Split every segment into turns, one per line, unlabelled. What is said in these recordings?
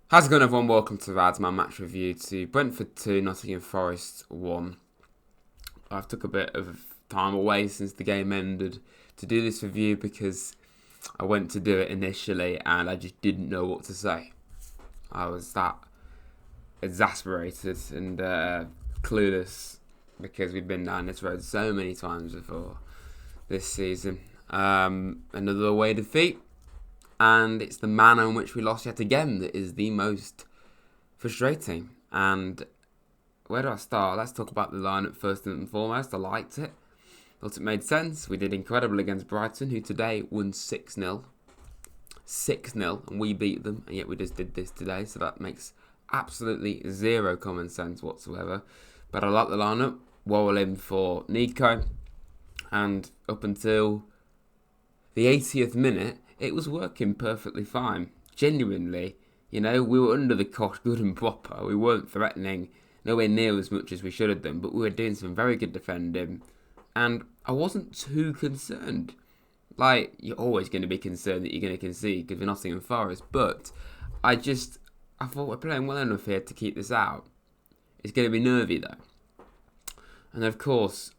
How's it going, everyone? Welcome to Rads, my match review to Brentford 2, Nottingham Forest 1. I've took a bit of time away since the game ended to do this review because I went to do it initially and I just didn't know what to say. I was that exasperated and clueless because we've been down this road so many times before this season. Another away defeat. And it's the manner in which we lost yet again that is the most frustrating. And where do I start? Let's talk about the lineup first and foremost. I liked it. Thought it made sense. We did incredible against Brighton, who today won 6-0. 6-0, and we beat them, and yet we just did this today. So that makes absolutely zero common sense whatsoever. But I like the lineup. Worrell in for Nico. And up until the 80th minute, it was working perfectly fine. Genuinely, we were under the cosh good and proper. We weren't threatening nowhere near as much as we should have done, but we were doing some very good defending. And I wasn't too concerned. Like, you're always going to be concerned that you're going to concede because we're Nottingham Forest. But I thought we're playing well enough here to keep this out. It's going to be nervy though. And of course,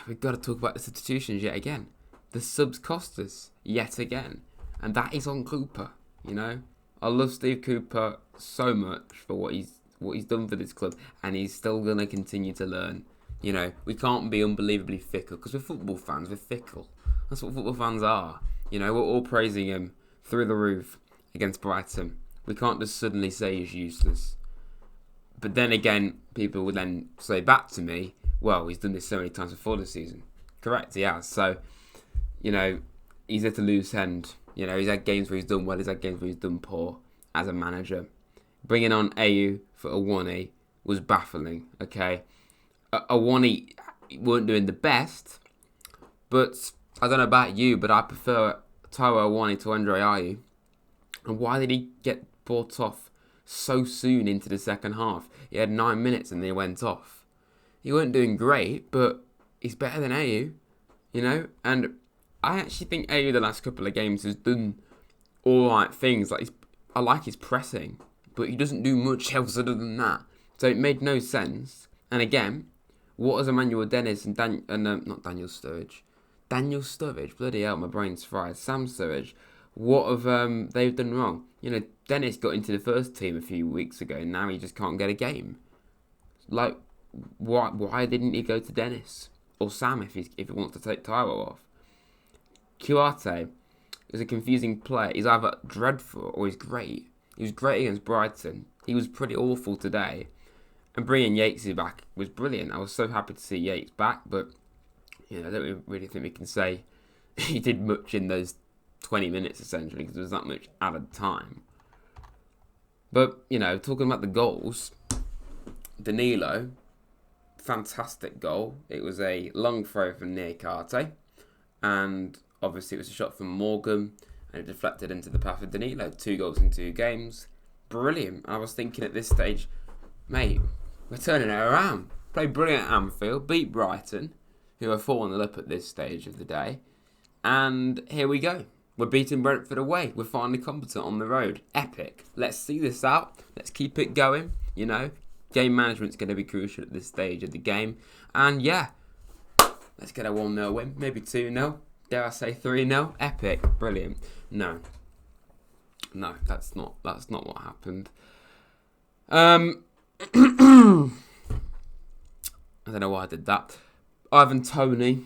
we've got to talk about the substitutions yet again. The subs cost us yet again. And that is on Cooper, I love Steve Cooper so much for what he's done for this club. And he's still going to continue to learn. We can't be unbelievably fickle. Because we're football fans, we're fickle. That's what football fans are. We're all praising him through the roof against Brighton. We can't just suddenly say he's useless. But then again, people would then say back to me, well, he's done this so many times before this season. Correct, he has. So, he's at a loose end. He's had games where he's done well, he's had games where he's done poor as a manager. Bringing on Ayew for Awani was baffling, okay? Awani weren't doing the best, but I don't know about you, but I prefer Taiwo Awani to Andre Ayew. And why did he get brought off so soon into the second half? He had 9 minutes and then he went off. He weren't doing great, but he's better than Ayew, and I actually think Ayew the last couple of games has done all right things. I like his pressing, but he doesn't do much else other than that. So it made no sense. And again, what has Emmanuel Dennis and not Daniel Sturridge? Daniel Sturridge, bloody hell, my brain's fried. Sam Sturridge, what have they done wrong? Dennis got into the first team a few weeks ago, and now he just can't get a game. Like, why didn't he go to Dennis or Sam if he wants to take Taiwo off? Kuate is a confusing player. He's either dreadful or he's great. He was great against Brighton. He was pretty awful today. And bringing Yates back was brilliant. I was so happy to see Yates back, but I don't really think we can say he did much in those 20 minutes essentially because there was that much added time. But, talking about the goals, Danilo, fantastic goal. It was a long throw from near Karte, and obviously it was a shot from Morgan, and it deflected into the path of Danilo. 2 goals in 2 games. Brilliant. I was thinking at this stage, mate, we're turning it around. Played brilliant at Anfield, beat Brighton, who are 4-0 up at this stage of the day. And here we go. We're beating Brentford away. We're finally competent on the road. Epic. Let's see this out. Let's keep it going. Game management's going to be crucial at this stage of the game. And yeah, let's get a 1-0 win. Maybe 2-0. Dare I say 3-0? Epic. Brilliant. No, that's not what happened. I don't know why I did that. Ivan Toney,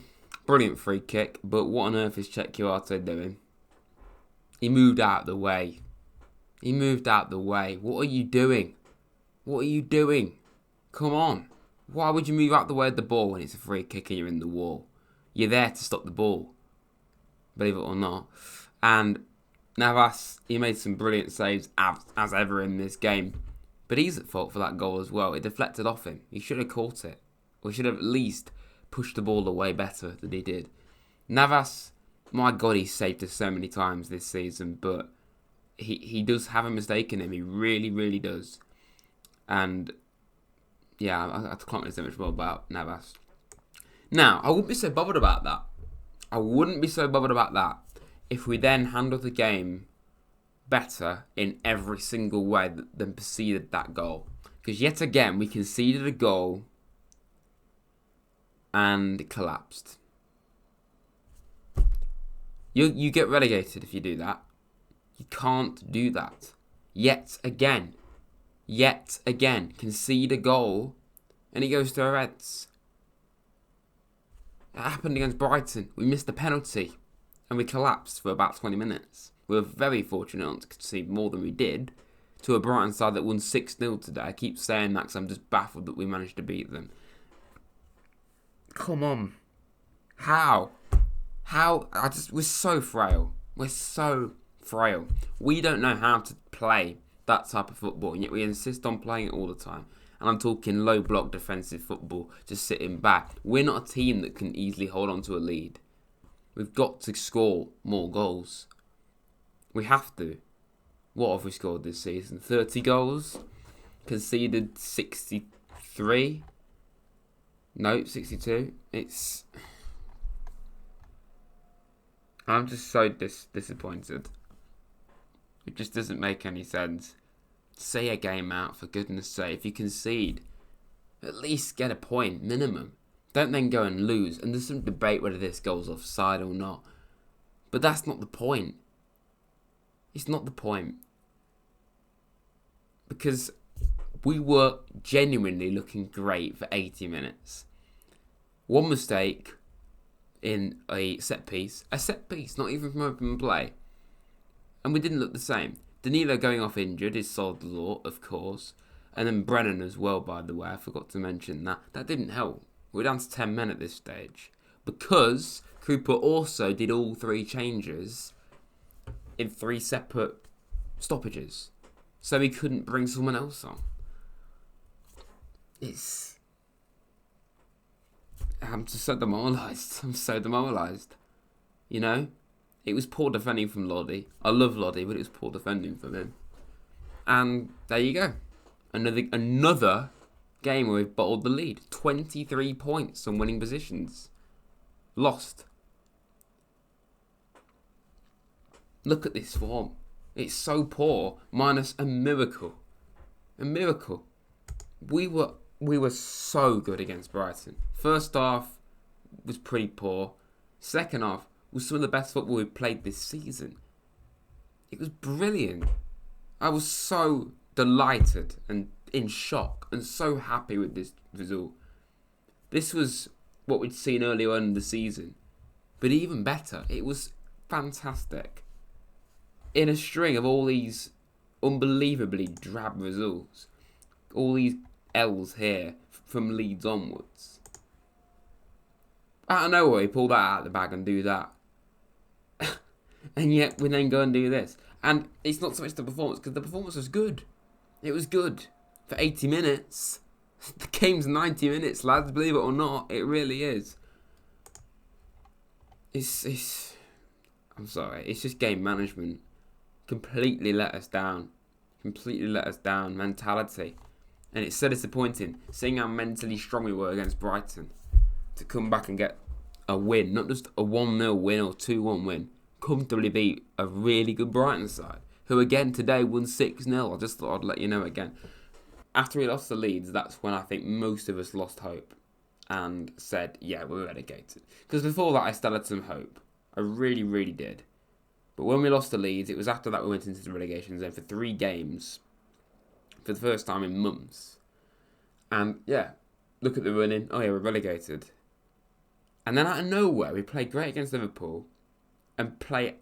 brilliant free kick, but what on earth is Czech Kuate doing? He moved out of the way. What are you doing? Come on. Why would you move out the way of the ball when it's a free kick and you're in the wall? You're there to stop the ball, believe it or not. And Navas, he made some brilliant saves as ever in this game. But he's at fault for that goal as well. It deflected off him. He should have caught it. Or should have at least pushed the ball away better than he did. Navas, my God, he's saved us so many times this season. But he does have a mistake in him. He really, really does. And yeah, I can't really say much more about Navas. Now, I wouldn't be so bothered about that if we then handled the game better in every single way than conceded that goal. Because yet again, we conceded a goal and collapsed. You get relegated if you do that. You can't do that. Yet again, concede a goal and it goes to our heads. It happened against Brighton. We missed a penalty and we collapsed for about 20 minutes. We were very fortunate not to concede more than we did to a Brighton side that won 6-0 today. I keep saying that because I'm just baffled that we managed to beat them. Come on. How? We're so frail. We're so frail. We don't know how to play that type of football, and yet we insist on playing it all the time. And I'm talking low block defensive football, just sitting back. We're not a team that can easily hold on to a lead. We've got to score more goals. We have to. What have we scored this season? 30 goals? Conceded 63? No, 62. I'm just so disappointed. It just doesn't make any sense. See a game out, for goodness sake. If you concede, at least get a point, minimum. Don't then go and lose. And there's some debate whether this goal's offside or not. But that's not the point. It's not the point. Because we were genuinely looking great for 80 minutes. One mistake in a set piece, not even from open play. And we didn't look the same. Danilo going off injured is solid law, of course. And then Brennan as well, by the way. I forgot to mention that. That didn't help. We're down to 10 men at this stage. Because Cooper also did all 3 changes in 3 separate stoppages. So he couldn't bring someone else on. I'm just so demoralised. You know? It was poor defending from Lodi. I love Lodi, but it was poor defending from him. And there you go. Another game where we've bottled the lead. 23 points on winning positions. Lost. Look at this form. It's so poor, minus a miracle. A miracle. We were so good against Brighton. First half was pretty poor. Second half was some of the best football we've played this season. It was brilliant. I was so delighted and in shock and so happy with this result. This was what we'd seen earlier on in the season. But even better, it was fantastic. In a string of all these unbelievably drab results, all these L's here from Leeds onwards. Out of nowhere, we pull that out of the bag and do that. And yet we then go and do this. And it's not so much the performance, because the performance was good. It was good. For 80 minutes. The game's 90 minutes, lads, believe it or not. It really is. I'm sorry. It's just game management. Completely let us down. Mentality. And it's so disappointing. Seeing how mentally strong we were against Brighton. To come back and get a win. Not just a 1-0 win or 2-1 win. Comfortably beat a really good Brighton side, who again today won 6-0. I just thought I'd let you know again. After we lost the Leeds, that's when I think most of us lost hope and said, yeah, we're relegated. Because before that, I still had some hope. I really, really did. But when we lost the Leeds, it was after that we went into the relegation zone for 3 games for the first time in months. And yeah, look at the running. Oh yeah, we're relegated. And then out of nowhere, we played great against Liverpool and play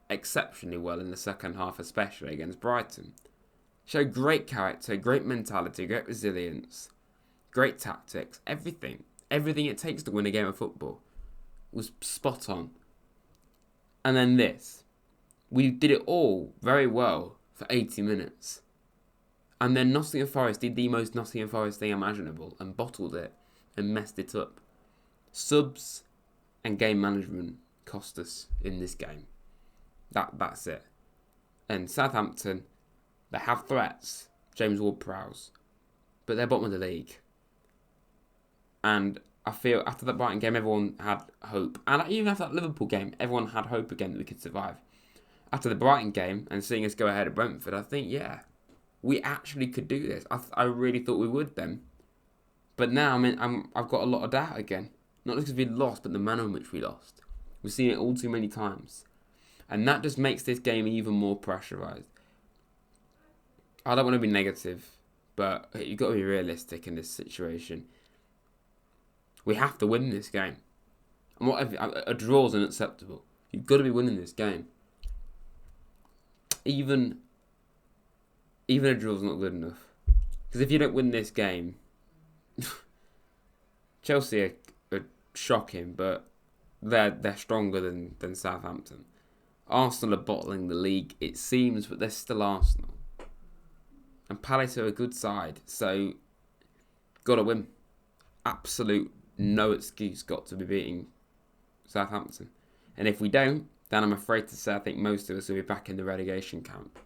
exceptionally well in the second half, especially against Brighton. Showed great character, great mentality, great resilience, great tactics, everything. Everything it takes to win a game of football was spot on. And then this. We did it all very well for 80 minutes. And then Nottingham Forest did the most Nottingham Forest thing imaginable and bottled it and messed it up. Subs and game management cost us in this game. That's it. And Southampton, they have threats. James Ward-Prowse. But they're bottom of the league. And I feel after that Brighton game, everyone had hope. And even after that Liverpool game, everyone had hope again that we could survive. after the Brighton game and seeing us go ahead at Brentford, I think, yeah, we actually could do this. I really thought we would then. But now, I've got a lot of doubt again. Not just because we lost, but the manner in which we lost. We've seen it all too many times. And that just makes this game even more pressurised. I don't want to be negative, but you've got to be realistic in this situation. We have to win this game. And a draw is unacceptable. You've got to be winning this game. Even a draw is not good enough. Because if you don't win this game, Chelsea are shocking, but they're stronger than Southampton. Arsenal are bottling the league, it seems, but they're still Arsenal. And Palace are a good side, so got to win. Absolute no excuse got to be beating Southampton. And if we don't, then I'm afraid to say I think most of us will be back in the relegation camp.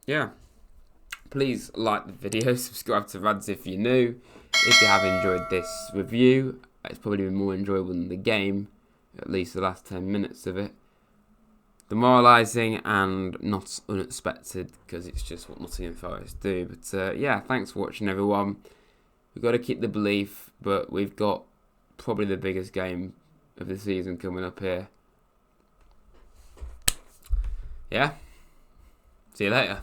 Yeah. Please like the video, subscribe to Rads if you're new. If you have enjoyed this review, it's probably been more enjoyable than the game, at least the last 10 minutes of it. Demoralising and not unexpected, because it's just what Nottingham Forest do. But yeah, thanks for watching, everyone. We've got to keep the belief, but we've got probably the biggest game of the season coming up here. Yeah. See you later.